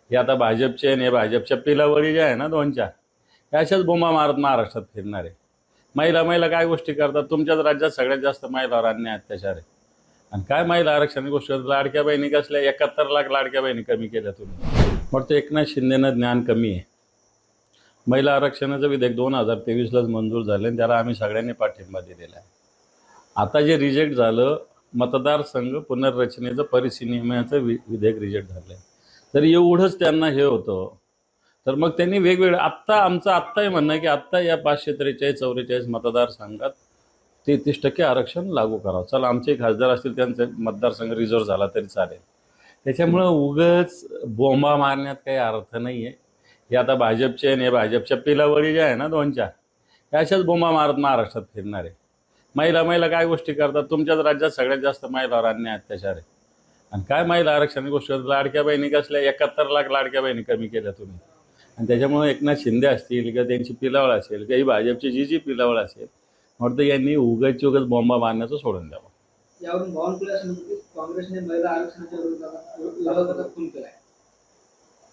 हे आता भाजपचे आणि हे भाजपच्या पिलावळी ज्या आहे ना दोन चार, त्या अशाच बोंबा मारत महाराष्ट्रात फिरणार आहे. महिला महिला काय गोष्टी करतात. तुमच्याच राज्यात सगळ्यात जास्त महिलावर अन्याय अत्याचार आहे. आणि काय महिला आरक्षणाची गोष्ट करतात. लाडक्या बहिणी कसल्या 71 लाख लाडक्या बहिणी कमी केल्या तुम्ही. मग ते एकनाथ शिंदेनं ज्ञान कमी आहे. महिला आरक्षणाचं विधेयक 2023लाच मंजूर झालं आणि त्याला आम्ही सगळ्यांनी पाठिंबा दिलेला आहे. आता जे रिजेक्ट झालं मतदारसंघ पुनर्रचनेचं परिसीमनाचं विधेयक रिजेक्ट झालं आहे. तर एवढंच त्यांना हे होतं. तर मग त्यांनी वेगवेगळं आत्ताही म्हणणं आहे की आत्ता या 543-44 मतदारसंघात 33% आरक्षण लागू करावं. चला आमचे खासदार असतील त्यांचे मतदारसंघ रिझर्व झाला तरी चालेल. त्याच्यामुळं उगाच बोंबा मारण्यात काही अर्थ नाही आहे. हे आता भाजपचे आणि हे भाजपच्या पिलावळी ज्या आहे ना दोन चार, त्या अशाच बोंबा मारत महाराष्ट्रात फिरणार आहे. महिला महिला काय गोष्टी करतात. तुमच्याच राज्यात सगळ्यात जास्त महिलावर अन्याय अत्याचार आहे. आणि काय महिला आरक्षणाची गोष्ट करतात. लाडक्या बहिणी कसल्या 71 लाख लाडक्या बहिणी कमी केल्या तुम्ही. आणि त्याच्यामुळे एकनाथ शिंदे असतील किंवा त्यांची पिलावळ असेल किंवा ही भाजपची जी पिलावळ असेल, म्हणतं यांनी उगाच बॉम्बा मारण्याचं सोडून द्यावं. यावरून बावनकुळे असं म्हणतो की काँग्रेसने महिला आरक्षणाच्या विरोधात खून केलाय,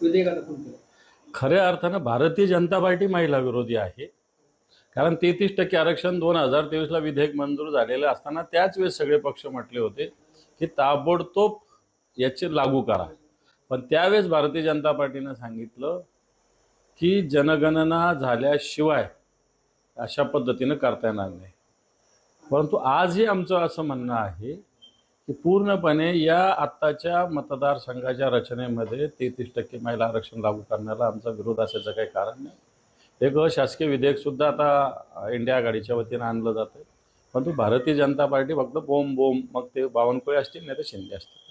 विधेयकाचा खून केलाय. खऱ्या अर्थानं भारतीय जनता पार्टी महिला विरोधी आहे. कारण 33% आरक्षण 2023ला विधेयक मंजूर झालेलं असताना त्याच वेळेस सगळे पक्ष म्हटले होते की ताबडतोब याचे लागू करा. पण त्यावेळेस भारतीय जनता पार्टीनं सांगितलं की जनगणना झाल्याशिवाय अशा पद्धतीनं करता येणार नाही. परंतु आजही आमचं असं म्हणणं आहे की पूर्णपणे या आत्ताच्या मतदारसंघाच्या रचनेमध्ये 33% महिला आरक्षण लागू करण्याला आमचा विरोध असायचं काही कारण नाही. एक शासकीय विधेयकसुद्धा आता इंडिया आघाडीच्या वतीनं आणलं जातं. परंतु भारतीय जनता पार्टी फक्त बोंब मग ते बावनकुळे असतील नाही तर शिंदे असतील.